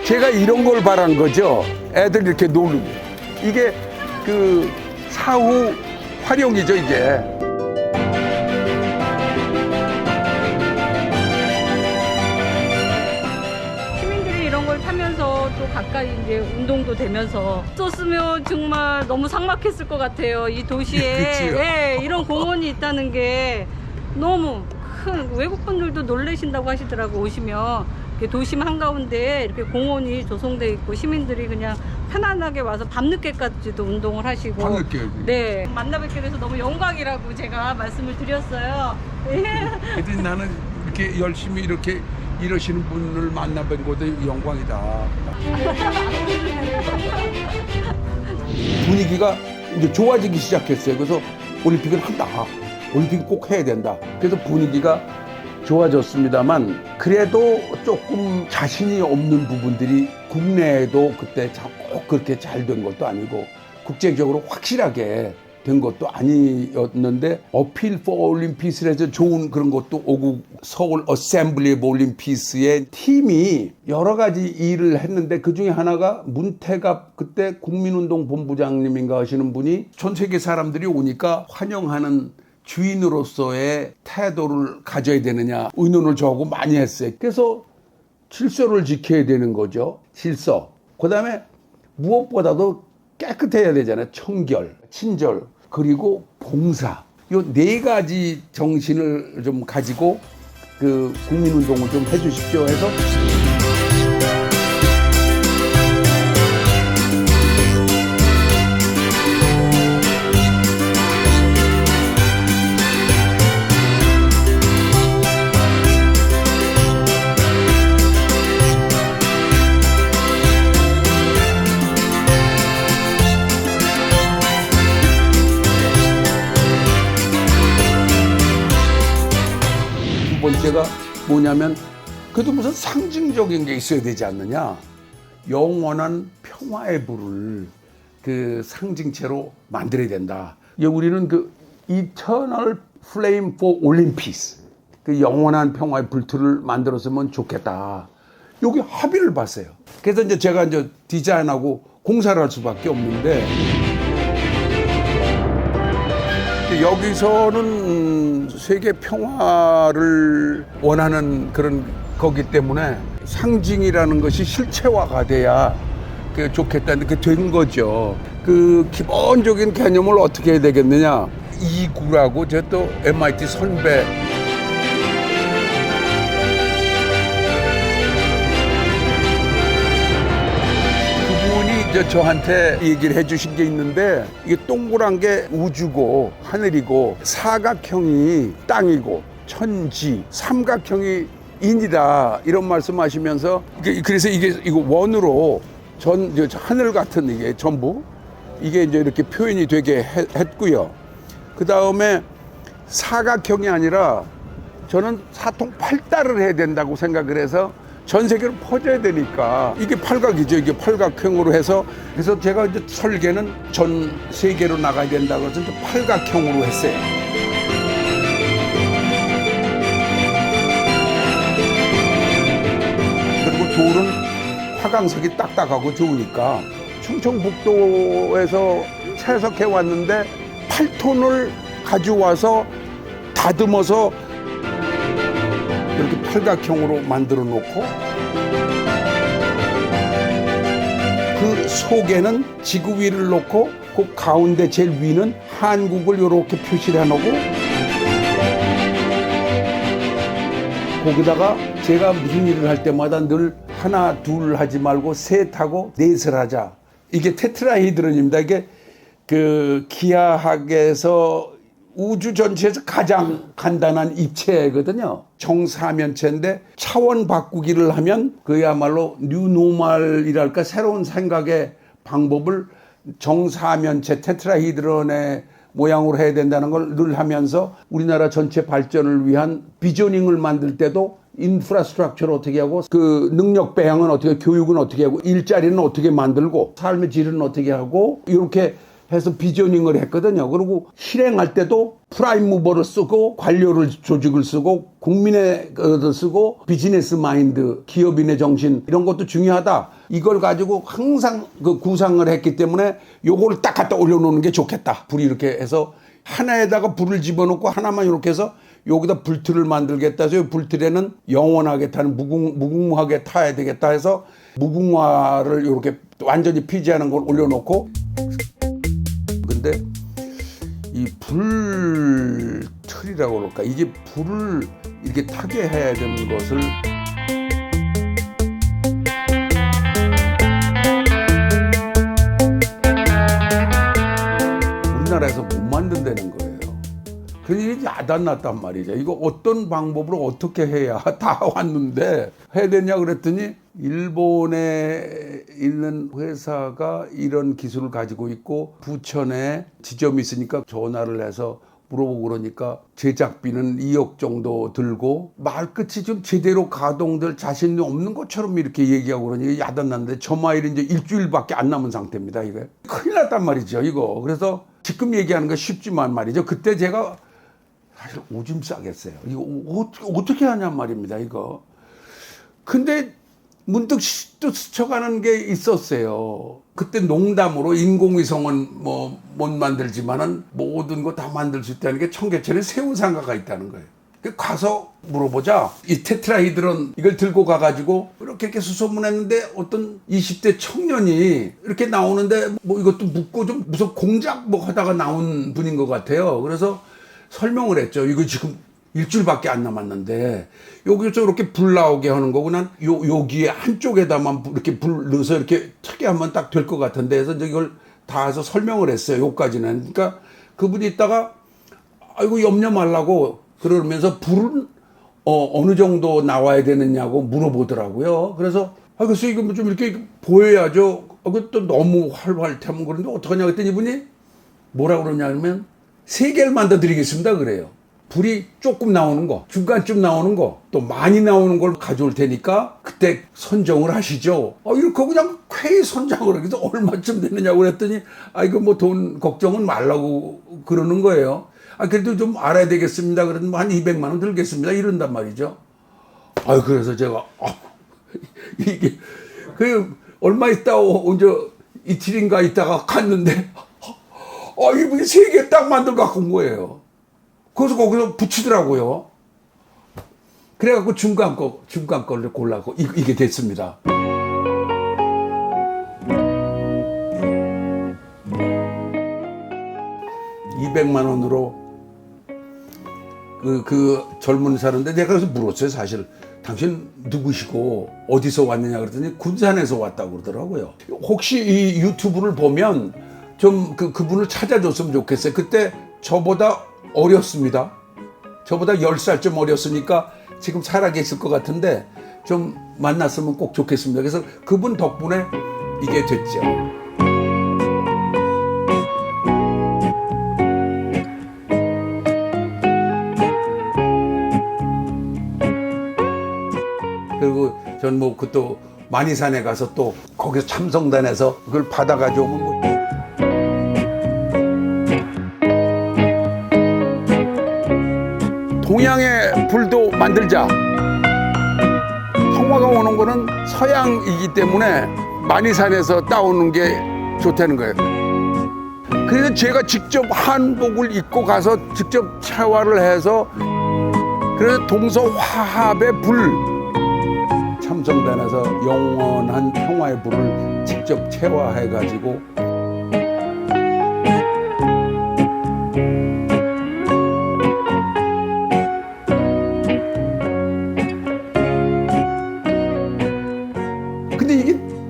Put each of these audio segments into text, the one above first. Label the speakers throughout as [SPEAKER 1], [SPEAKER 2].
[SPEAKER 1] 제가 이런 걸 바란 거죠. 애들 이렇게 놀고. 이게 그 사후 활용이죠, 이게.
[SPEAKER 2] 시민들이 이런 걸 타면서 또 가까이 이제 운동도 되면서 썼으면 정말 너무 삭막했을 것 같아요. 이 도시에
[SPEAKER 1] 그치요.
[SPEAKER 2] 예, 이런 공원이 있다는 게 너무 큰 외국분들도 놀라신다고 하시더라고. 오시면 이렇게 도심 한가운데 이렇게 공원이 조성돼 있고 시민들이 그냥 편안하게 와서 밤늦게까지도 운동을 하시고
[SPEAKER 1] 밤늦게.
[SPEAKER 2] 네, 만나 뵙게 돼서 너무 영광이라고 제가 말씀을 드렸어요.
[SPEAKER 1] 하여튼 나는 이렇게 열심히 이렇게 이러시는 분을 만나뵌 것도 영광이다. 분위기가 이제 좋아지기 시작했어요. 그래서 올림픽을 한다. 올림픽 꼭 해야 된다. 그래서 분위기가 좋아졌습니다만 그래도 조금 자신이 없는 부분들이 국내에도 그때 꼭 그렇게 잘 된 것도 아니고 국제적으로 확실하게 된 것도 아니었는데 어필 포 올림피스를 해서 좋은 그런 것도 오고 서울 어셈블리 올림피스의 팀이 여러 가지 일을 했는데 그중에 하나가 문태갑 그때 국민운동본부장님인가 하시는 분이 전 세계 사람들이 오니까 환영하는 주인으로서의 태도를 가져야 되느냐 의논을 저하고 많이 했어요. 그래서 질서를 지켜야 되는 거죠. 질서. 그다음에 무엇보다도 깨끗해야 되잖아요. 청결, 친절, 그리고 봉사. 요 네 가지 정신을 좀 가지고 그 국민운동을 좀 해주십시오 해서 두 번째가 뭐냐면 그래도 무슨 상징적인 게 있어야 되지 않느냐. 영원한 평화의 불을 그 상징체로 만들어야 된다. 우리는 그 Eternal Flame for Olympics 그 영원한 평화의 불틀을 만들었으면 좋겠다. 여기 합의를 봤어요. 그래서 이제 제가 이제 디자인하고 공사를 할 수밖에 없는데 여기서는 세계 평화를 원하는 그런 거기 때문에 상징이라는 것이 실체화가 돼야 좋겠다는 게 된 거죠. 그 기본적인 개념을 어떻게 해야 되겠느냐. 이구라고 저 또 MIT 선배 저한테 얘기를 해주신 게 있는데 이게 동그란 게 우주고 하늘이고 사각형이 땅이고 천지 삼각형이 인이다 이런 말씀하시면서 그래서 이거 원으로 하늘 같은 이게 전부 이게 이제 이렇게 표현이 되게 했고요. 그 다음에 사각형이 아니라 저는 사통팔달을 해야 된다고 생각을 해서 전 세계로 퍼져야 되니까 이게 팔각이죠. 이게 팔각형으로 해서 그래서 제가 이제 설계는 전 세계로 나가야 된다고 해서 이제 팔각형으로 했어요. 그리고 돌은 화강석이 딱딱하고 좋으니까 충청북도에서 채석해 왔는데 8톤을 가져와서 다듬어서 이렇게 팔각형으로 만들어 놓고 그 속에는 지구 위를 놓고 그 가운데 제일 위는 한국을 이렇게 표시를 해놓고 거기다가 제가 무슨 일을 할 때마다 늘 하나 둘 하지 말고 셋하고 넷을 하자. 이게 테트라헤드론입니다. 이게 그 기하학에서 우주 전체에서 가장 간단한 입체거든요. 정사면체인데 차원 바꾸기를 하면 그야말로 뉴노멀이랄까 새로운 생각의 방법을 정사면체 테트라헤드론의 모양으로 해야 된다는 걸 늘 하면서 우리나라 전체 발전을 위한 비저닝을 만들 때도 인프라스트럭처를 어떻게 하고 그 능력 배양은 어떻게 교육은 어떻게 하고 일자리는 어떻게 만들고 삶의 질은 어떻게 하고 이렇게 해서 비저닝을 했거든요. 그리고 실행할 때도 프라임 무버를 쓰고 관료를 조직을 쓰고 국민의 것을 쓰고 비즈니스 마인드, 기업인의 정신 이런 것도 중요하다. 이걸 가지고 항상 그 구상을 했기 때문에 요거를 딱 갖다 올려놓는 게 좋겠다. 불이 이렇게 해서 하나에다가 불을 집어넣고 하나만 이렇게 해서 여기다 불틀을 만들겠다 해서 불틀에는 영원하게 타는 무궁무하게 타야 되겠다 해서 무궁화를 이렇게 완전히 피지하는 걸 올려놓고, 근데 이 불틀이라고 그럴까, 이게 불을 이렇게 타게 해야 되는 것을 우리나라에서 못 만든다는 거예요. 그게 야단났단 말이죠. 이거 어떤 방법으로 어떻게 해야 다 왔는데 해야 되냐 그랬더니 일본에 있는 회사가 이런 기술을 가지고 있고 부천에 지점이 있으니까 전화를 해서 물어보고 그러니까 제작비는 2억 정도 들고 말끝이 좀 제대로 가동될 자신이 없는 것처럼 이렇게 얘기하고 그러니까 야단났는데 저 마일이 이제 일주일밖에 안 남은 상태입니다. 이거 큰일 났단 말이죠. 이거 그래서 지금 얘기하는 거 쉽지만 말이죠. 그때 제가 사실 오줌 싸겠어요. 이거 어떻게 하냔 말입니다. 이거. 근데 문득 또 스쳐가는 게 있었어요. 그때 농담으로 인공위성은 뭐 못 만들지만은 모든 거 다 만들 수 있다는 게 청계천에 새우상가가 있다는 거예요. 가서 물어보자. 이 테트라히드론 이걸 들고 가가지고 이렇게 수소문했는데 어떤 20대 청년이 이렇게 나오는데 뭐 이것도 묻고 좀 무슨 공작 뭐 하다가 나온 분인 것 같아요. 그래서 설명을 했죠. 이거 지금 일주일밖에 안 남았는데 여기서 이렇게 불 나오게 하는 거고 난 여기에 한쪽에다만 이렇게 불 넣어서 이렇게 트게 하면 딱 될 것 같은데 해서 이걸 다 해서 설명을 했어요. 여기까지는. 그러니까 그분이 있다가 아이고 염려 말라고 그러면서 불은 어느 정도 나와야 되느냐고 물어보더라고요. 그래서 그래서 이거 좀 이렇게 보여야죠. 또 너무 활활 타면 그런데 어떡하냐 그랬더니 이분이 뭐라 그러냐면 3개를 만들어 드리겠습니다 그래요. 불이 조금 나오는 거, 중간쯤 나오는 거, 또 많이 나오는 걸 가져올 테니까 그때 선정을 하시죠. 이렇게 그냥 쾌히 선정을 해서 얼마쯤 되느냐고 그랬더니 이거 뭐 돈 걱정은 말라고 그러는 거예요. 그래도 좀 알아야 되겠습니다. 그랬더니 한 200만 원 들겠습니다. 이런단 말이죠. 그래서 제가 이게 얼마 있다 언제 이틀인가 있다가 갔는데 이분이 3개 딱 만들어 갖고 온 거예요. 그래서 거기서 붙이더라고요. 그래갖고 중간 거를 골라고 이게 됐습니다. $200만 원으로 그 젊은 사람인데 내가 그래서 물었어요. 사실 당신 누구시고 어디서 왔느냐 그랬더니 군산에서 왔다고 그러더라고요. 혹시 이 유튜브를 보면 좀 그분을 찾아줬으면 좋겠어요. 그때 저보다 어렸습니다. 저보다 10살쯤 어렸으니까 지금 살아계실 것 같은데 좀 만났으면 꼭 좋겠습니다. 그래서 그분 덕분에 이게 됐죠. 그리고 전 뭐 그 또 만이산에 가서 또 거기서 참성단에서 그걸 받아가지고 오면 뭐 동양의 불도 만들자. 성화가 오는 거는 서양이기 때문에 만이산에서 따오는 게 좋다는 거예요. 그래서 제가 직접 한복을 입고 가서 직접 체화를 해서 그래서 동서화합의 불, 참성단에서 영원한 평화의 불을 직접 체화해가지고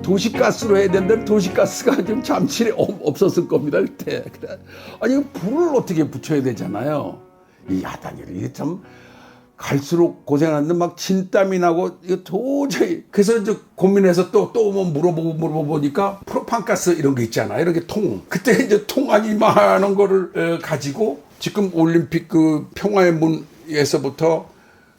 [SPEAKER 1] 도시가스로 해야 되는데 도시가스가 좀 잠시 없었을 겁니다. 그때. 아니 불을 어떻게 붙여야 되잖아요. 이 야단이를 이게 참 갈수록 고생하는데 막 진땀이 나고 이거 도저히 그래서 이제 고민해서 또 뭐 물어보니까 프로판가스 이런 거 있잖아요. 이렇게 통. 그때 이제 통 한 이만한 거를 가지고 지금 올림픽 그 평화의 문에서부터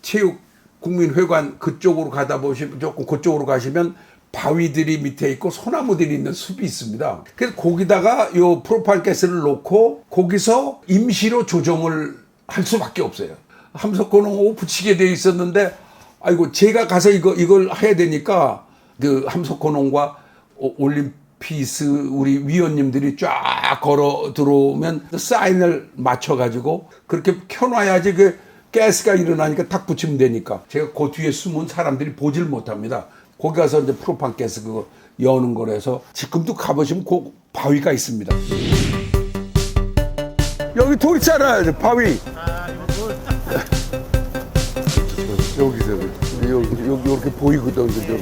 [SPEAKER 1] 체육 국민회관 그쪽으로 가다 보시면 조금 그쪽으로 가시면 바위들이 밑에 있고 소나무들이 있는 숲이 있습니다. 그래서 거기다가 요 프로판가스를 놓고 거기서 임시로 조정을 할 수밖에 없어요. 함석고농 붙이게 돼 있었는데 아이고 제가 가서 이걸 해야 되니까 그 함석고농과 올림피스 우리 위원님들이 쫙 걸어 들어오면 사인을 맞춰가지고 그렇게 켜놔야지 그 가스가 일어나니까 탁 붙이면 되니까 제가 그 뒤에 숨은 사람들이 보질 못합니다. 거기 가서 이제 프로판 가스 그거 여는 거라서 지금도 가보시면 그 바위가 있습니다. 여기 돌 있잖아요, 바위. 여기서 여기 이렇게 보이거든, 그죠?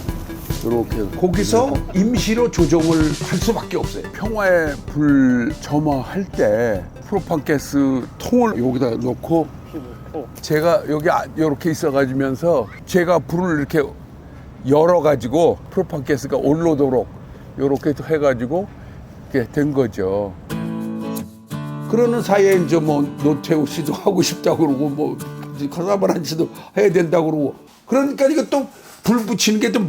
[SPEAKER 1] 이렇게 거기서 임시로 조정을 할 수밖에 없어요. 평화의 불 점화할 때 프로판 가스 통을 여기다 놓고 제가 여기 이렇게 있어가지면서 제가 불을 이렇게 열어가지고 프로판 가스가 올라오도록 이렇게 해가지고 이렇게 된 거죠. 그러는 사이에 이제 뭐 노태우 씨도 하고 싶다고 그러고 뭐 카사바란 씨도 해야 된다고 그러고 그러니까 이거 또 불 붙이는 게 좀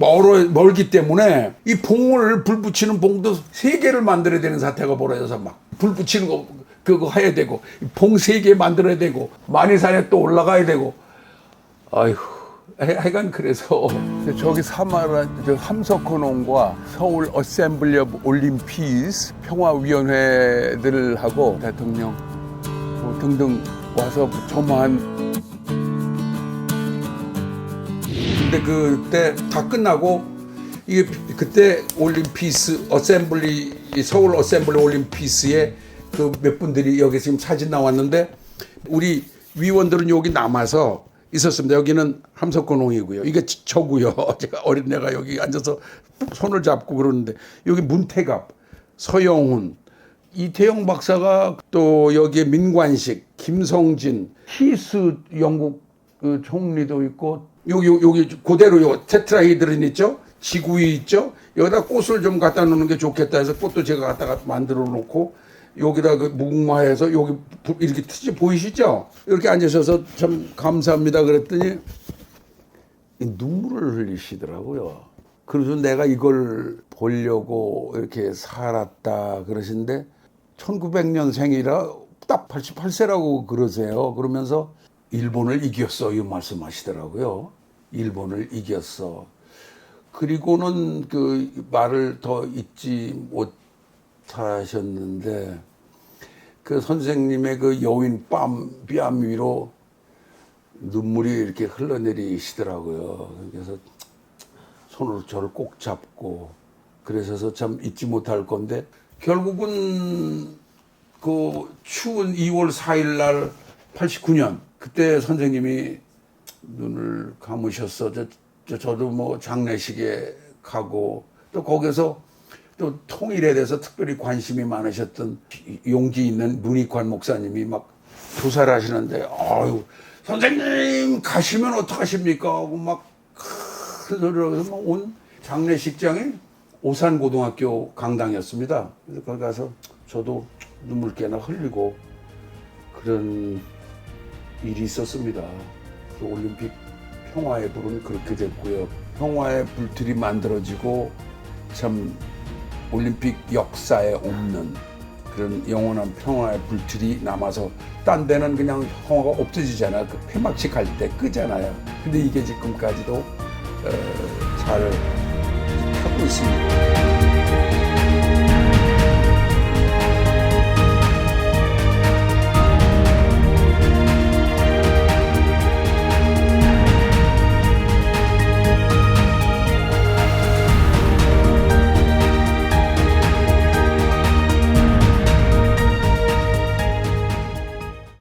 [SPEAKER 1] 멀기 때문에 이 봉을 불 붙이는 봉도 3개를 만들어야 되는 사태가 벌어져서 막 불 붙이는 거 그거 해야 되고 봉 3개 만들어야 되고 만이산에 또 올라가야 되고 아이고 하여간 그래서 저기 함석헌원과 서울 어셈블리 오브 올림피스 평화위원회들하고 대통령 뭐 등등 와서 점화한 근데 그때 다 끝나고 이게 그때 올림피스 어셈블리 서울 어셈블리 올림피스에 그 몇 분들이 여기 지금 사진 나왔는데 우리 위원들은 여기 남아서 있었습니다. 여기는 함석헌원이고요. 이게 저고요. 제가 어린애가 여기 앉아서 손을 잡고 그러는데 여기 문태갑, 서영훈, 이태영 박사가 또 여기에 민관식, 김성진, 히스 영국 그 총리도 있고 여기 그대로 요 테트라히드린 있죠? 지구위 있죠? 여기다 꽃을 좀 갖다 놓는 게 좋겠다 해서 꽃도 제가 갖다가 만들어 놓고 여기다 그 무궁화해서 여기 이렇게 트지 보이시죠? 이렇게 앉으셔서 참 감사합니다 그랬더니 눈물을 흘리시더라고요. 그래서 내가 이걸 보려고 이렇게 살았다 그러시는데 1900년생이라 딱 88세라고 그러세요. 그러면서 일본을 이겼어 이 말씀하시더라고요. 일본을 이겼어. 그리고는 그 말을 더 잊지 못하셨는데 그 선생님의 그 여인 뺨 위로 눈물이 이렇게 흘러내리시더라고요. 그래서 손으로 저를 꼭 잡고 그러셔서 참 잊지 못할 건데 결국은 그 추운 2월 4일 날 89년 그때 선생님이 눈을 감으셨어. 저도 뭐 장례식에 가고 또 거기서 또 통일에 대해서 특별히 관심이 많으셨던 용기 있는 문익환 목사님이 막 조사를 하시는데 아유 선생님 가시면 어떡하십니까 하고 막 큰 소리로 해서 막 온 장례식장이 오산고등학교 강당이었습니다. 그래서 거기 가서 저도 눈물깨나 흘리고 그런 일이 있었습니다. 그 올림픽 평화의 불은 그렇게 됐고요. 평화의 불틀이 만들어지고 참 올림픽 역사에 없는 그런 영원한 평화의 불틀이 남아서 딴 데는 그냥 평화가 없어지잖아요. 그 폐막식 할 때 끄잖아요. 근데 이게 지금까지도 잘 하고 있습니다.